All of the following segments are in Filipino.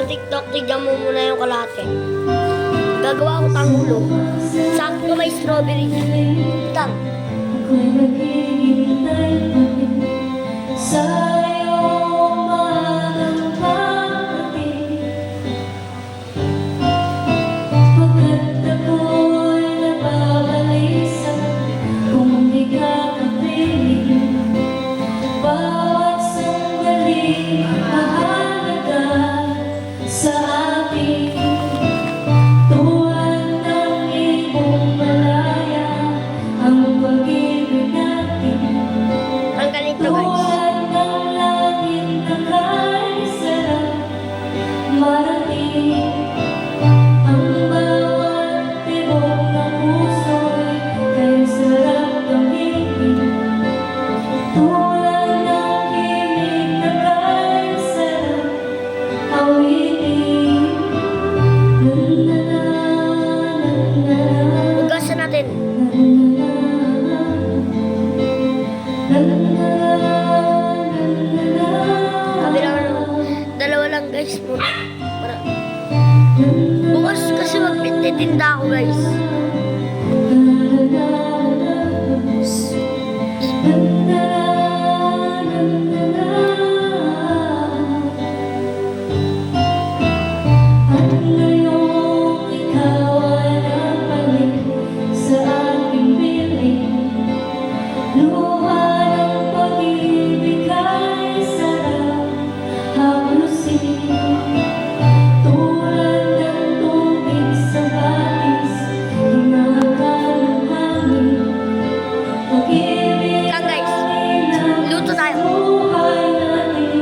ng TikTok, tignan mo muna yung kalate. Gagawa ko tanggulo. Sakto may strawberry. Tang. Ako'y naghihintay pa rin sa iyong maagang pagdating. Pagkat ako'y nababalisa kung di ka kapiling. Bawat sandali mahalaga sa atin. Tulad ng ibong malaya ang pag-ibig natin. Ang galing to, guys. Tulad ng langit na kay sarap marating. Ang bawat tibok ng puso'y kay sarap gamitin. Tulad ng himig na kay sarap awitin. Hugasan natin. Kabila dalawa lang, guys. Bukas kasi magpintitinda ako, guys. At ngayong ikaw ay napalit sa aking piling. Luha ng pag-ibig ay sarap haplusin. Tulad ng tubig sa batis, hinahakal ng hangin. Pag-ibig Yan, guys. ay Luto tayo. buhay natin.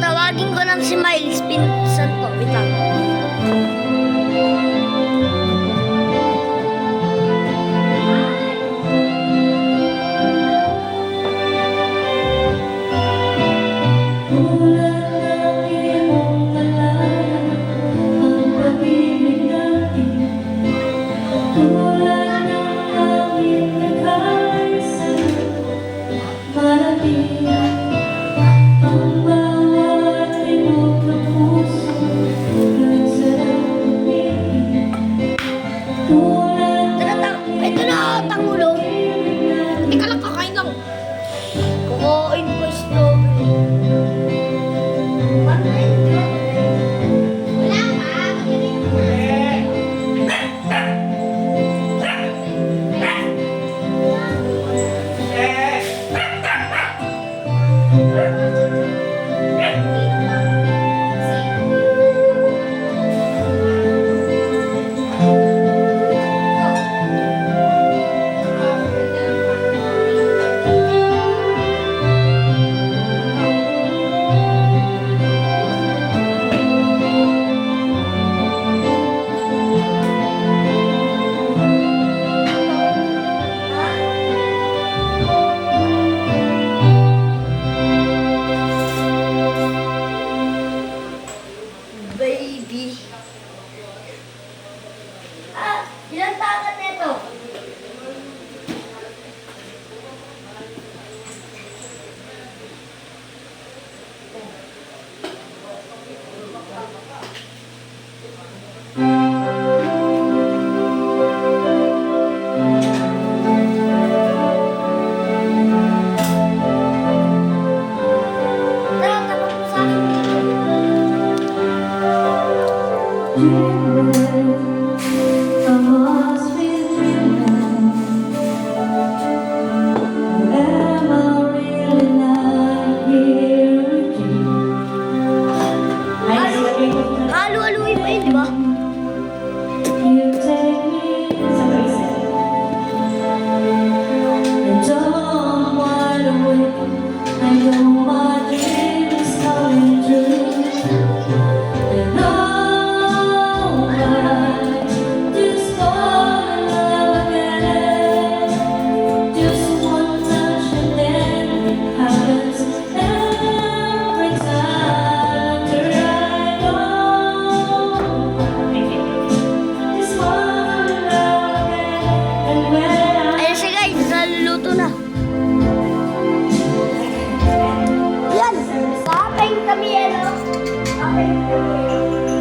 Tawagin ko lang si Miles. Pinsan ko. Wait lang. Tulad ng iyong malaya ang pag-ibig natin. Tulad ng langit na kay sarap marating. Ang bawat tibok ng puso kami yellow. Okay.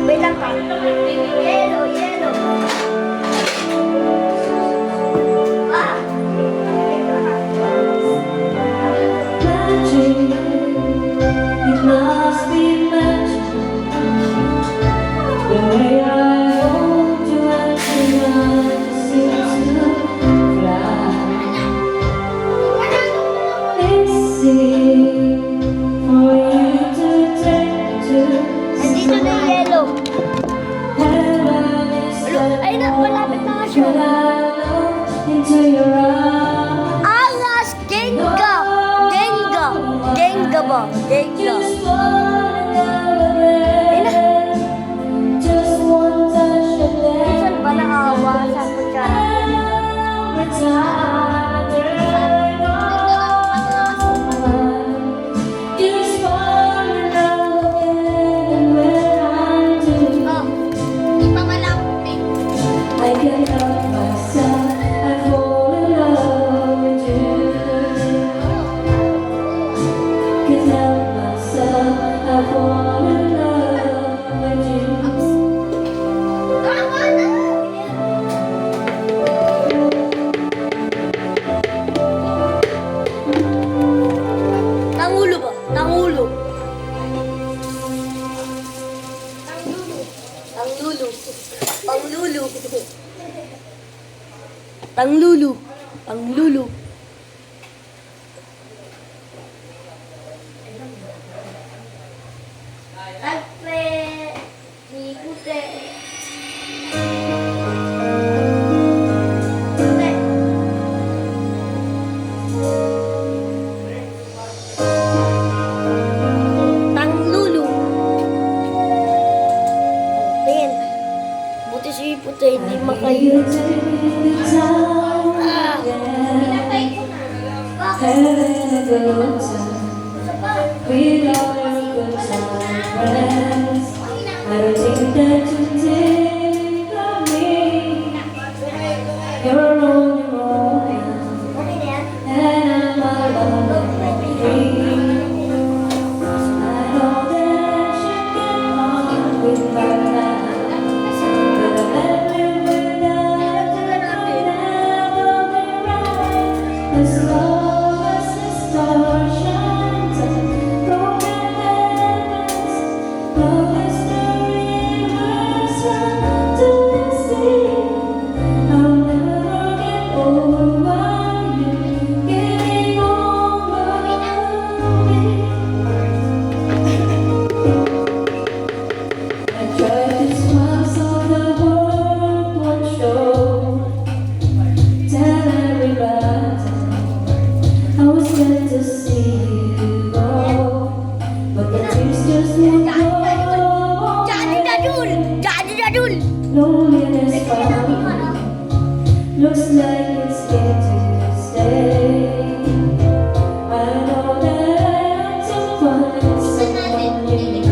Wait lang pa. Yellow, yellow. Ah! Magic, it must be magic. The way I hold you and your mind seems to fly. It's easy for you to take to Nandito na yung yellow. heaven is Ay na, malapit na nga siya. when I look into your eyes. Angas! Genga! Genga! Genga ba? Genga. Just wanna know again. Just one touch of Minsan them. ba nakawa sa kutsara? Every time I turn on, just wanna know again. And when I do, Oh, di pa malapit eh. I can't help myself. I fall in love with you. Can't help myself. I fall in love with you. Tama na! Tangulo ba? Tangulo. Tanglulu. Panglulu. Tanglulu. Panglulu. Alpe. Ikute. Tanglulu. Tingin. Buti si Puti hindi makayo. You take the time again. Having a good time. We are good time friends. I don't think that you think of me. You're on your own, Okay na yan? and I'm alone and free. I know that you get on with my life, but I let you without you never be right. As long as the stars shine on broken heavens, love is the rivers run to the sea. I'll never get over you getting over me. I tried to smile so the world won't show. Tell everybody I was meant to see you go, but the tears just won't go. Jadi jadul! Jadi jadul! Loneliness found me. Looks like it's here to stay. I know that I have to find someone new,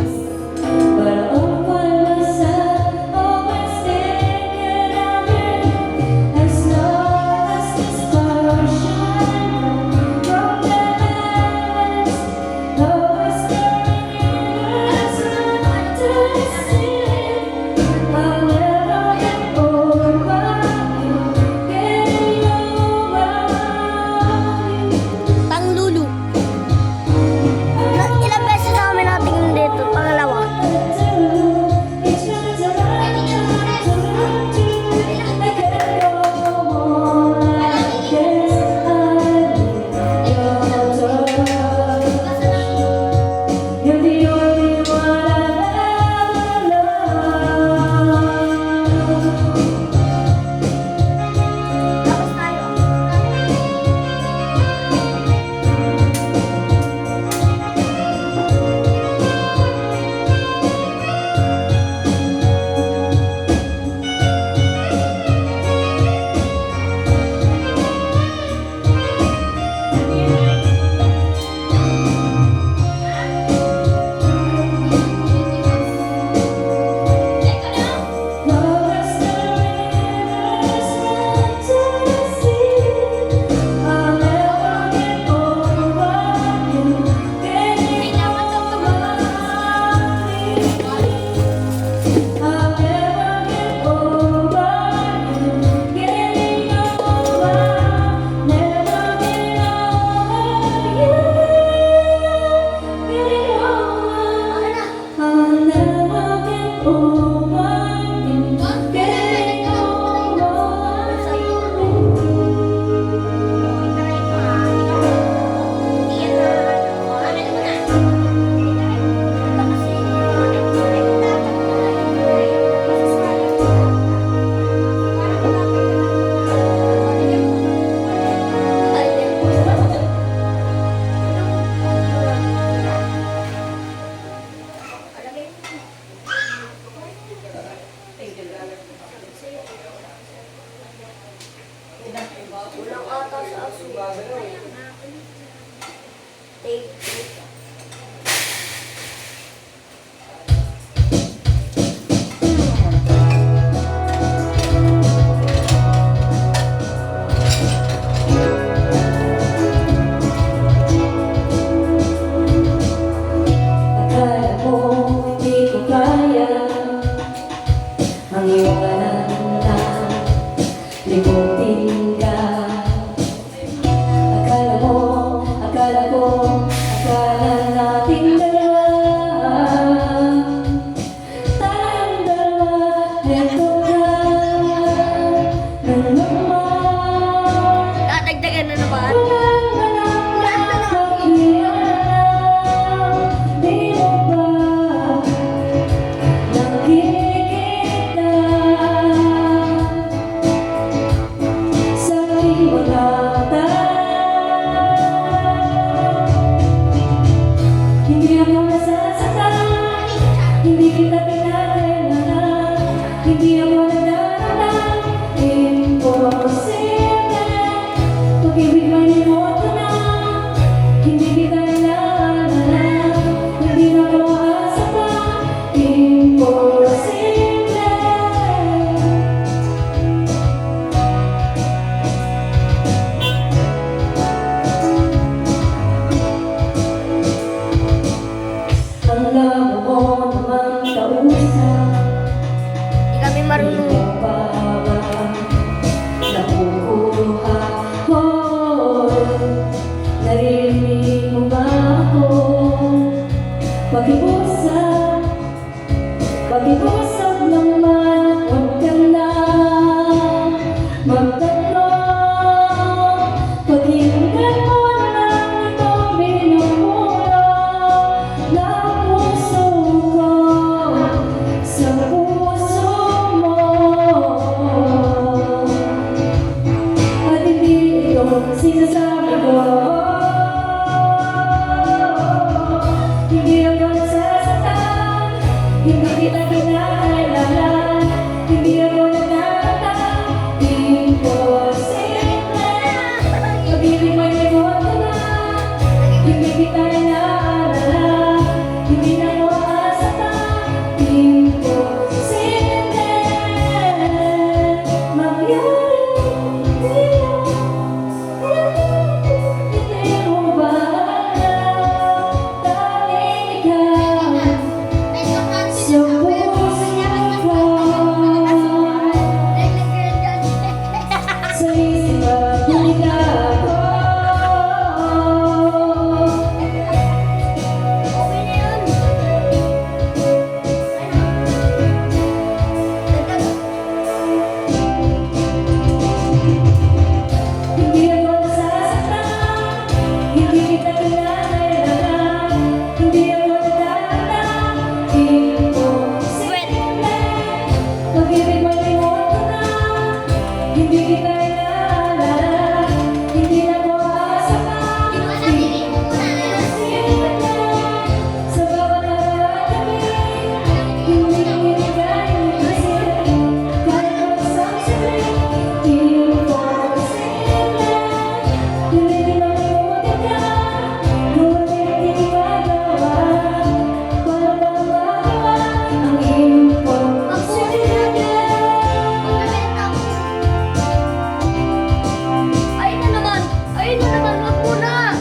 but I won't find myself always thinking of you. As long as the stars shine on broken heavens, always carrying us to the sea. I'll never nasasaktan, hindi kita pinakailangan, hindi ako nagdadaan. Imposible, pag-ibig may limot na, hindi kita inaalala, hindi na ako aasa pa. Imposible. Ang labo mo naman kausap, Hindi kami marunong. hindi pa ba nakukuha? Naririnig mo ba ako? Pakiusap, pakiusap naman, huwag ka na magtanong. Pakinggan mo na lang itong binubulong na puso ko sa puso mo. At hindi ito sinasabi ko, hindi ako nasasaktan, hindi kita kinakailangan, hindi ako nagtataka. Imposible, pag-ibig may limot na, hindi kita inaalala, hindi na ako aasa pa. Imposible, mangyari sa'yo. Hindi mo ba alam, tanging ikaw sa puso ko, sa isip at higa ko. Hindi ako nasasaktan, hindi kita kinakailangan, hindi ako nagdadaan. Imposible, pag-ibig may limot na, hindi kita inaalala, hindi na ako aasa pa. Imposible, sa bawat nararamdamin, hindi ibigay ang isip, kahit isang saglit. Imposible, hindi pinag-iulit ka, ngunit di magawa, para bang magawa ang imposible. Ayun na naman! Ayun na naman! Wag muna!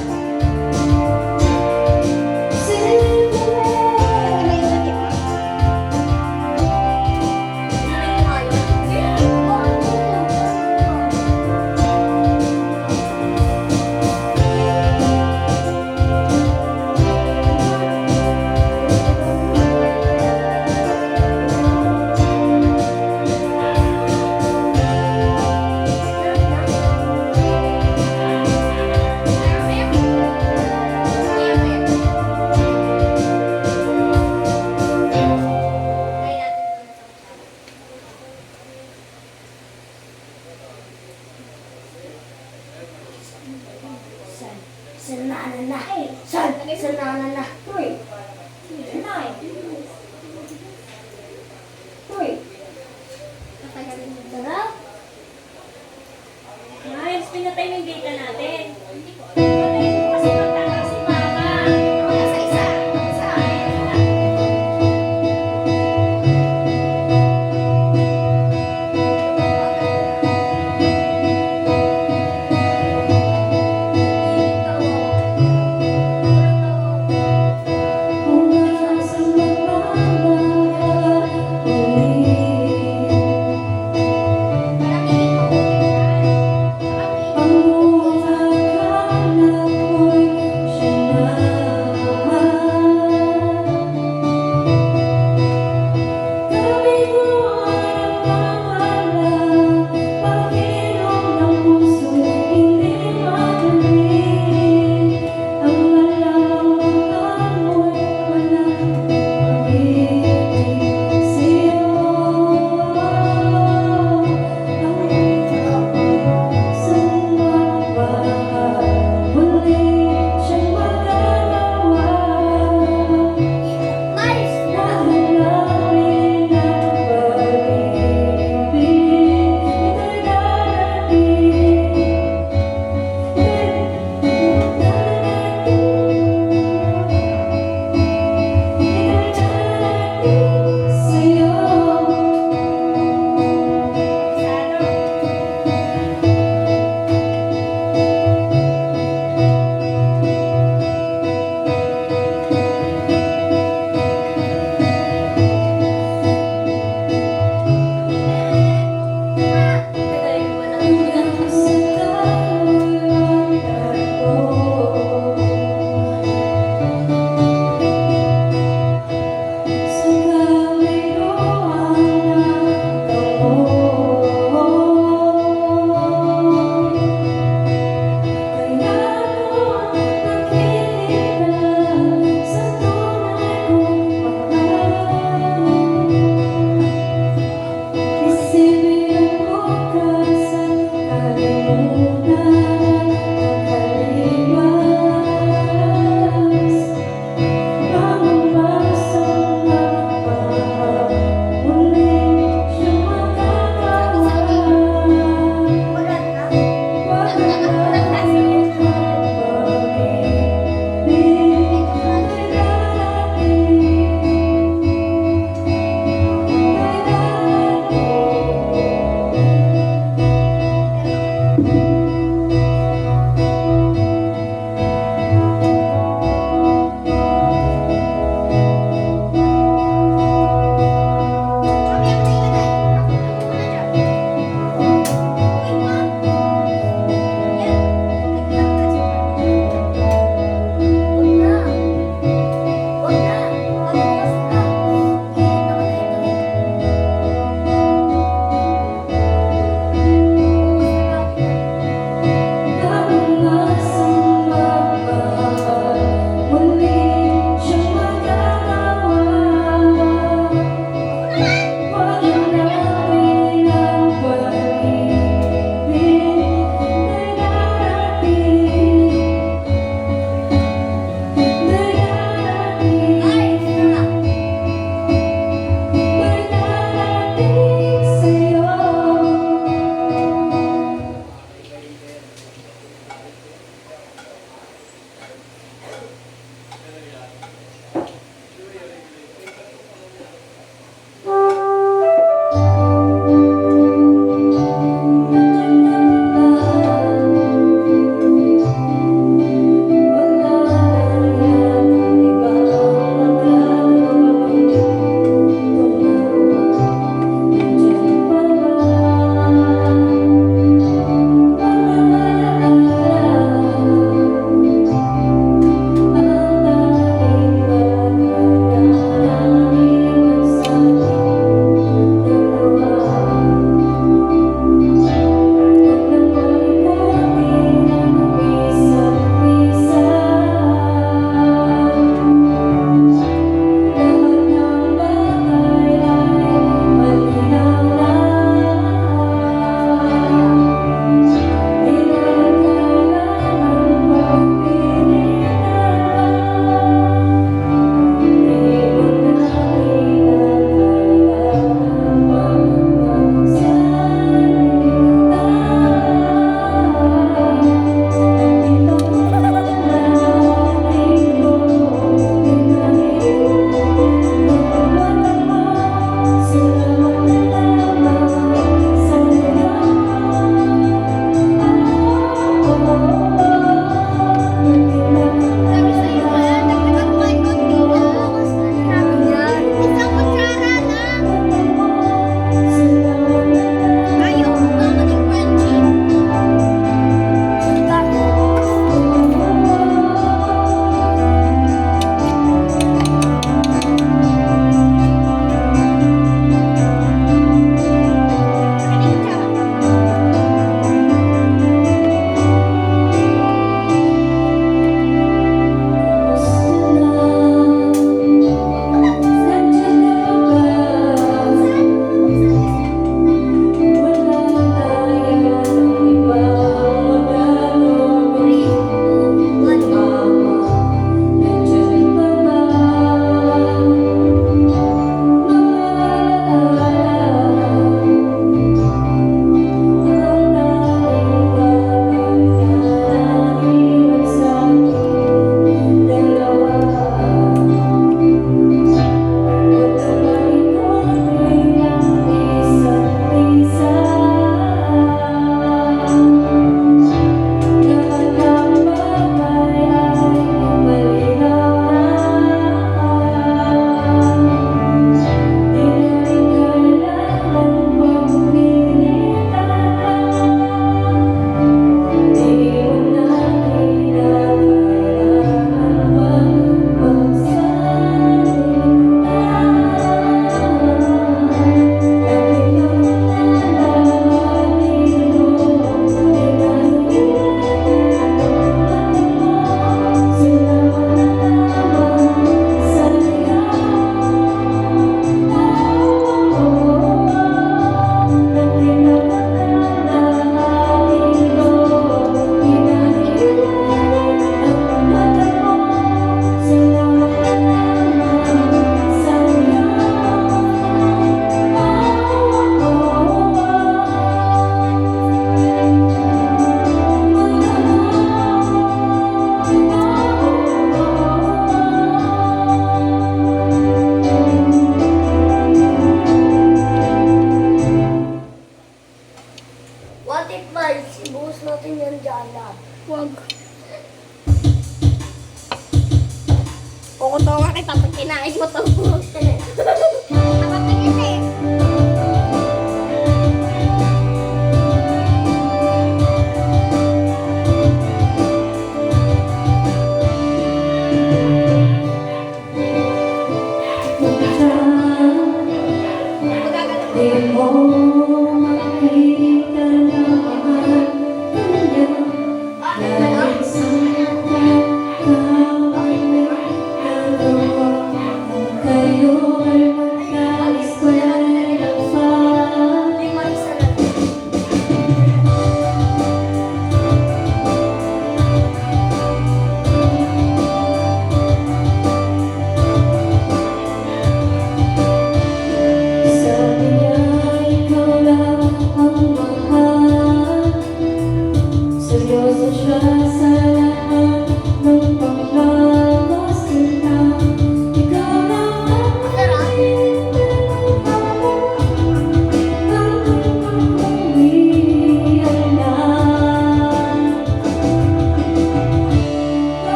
Sanana na! Sanana na! Tara! Nice, pinatay mo yung data natin. Patayin mo kasi magtataw si Mama. Isa! Hanggang sa magmamahal muli. Ang buhay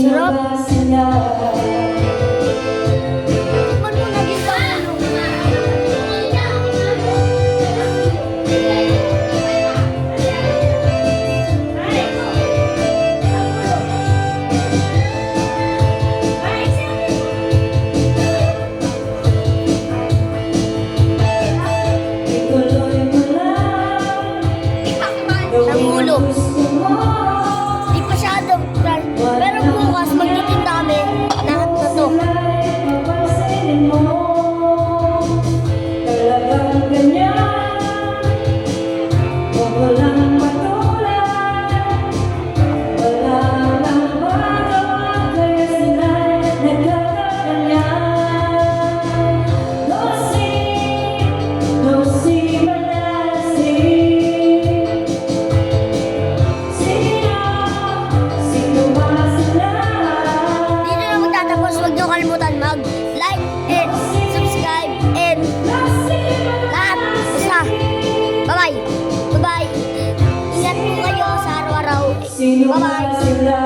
Sino ba sila? Tikman mo na din sa ulo. Ituloy mo lang. Ang ulo. Gusto mo. Di masyadong plan. Pero bukas magtitinda kami lahat na to. Papansinin mo. Talagang ganyan. Huwag mo lang matulad. Wala nang magawa, kaya sila'y nagkakaganyan. No see, no see, sino ba sila? Dito na magtatapos. Huwag niyo kalimutan mag-like and subscribe and lahat. Basta. Bye-bye. Bye-bye. Ingat po kayo sa araw-araw. Sino ba Bye-bye. sila?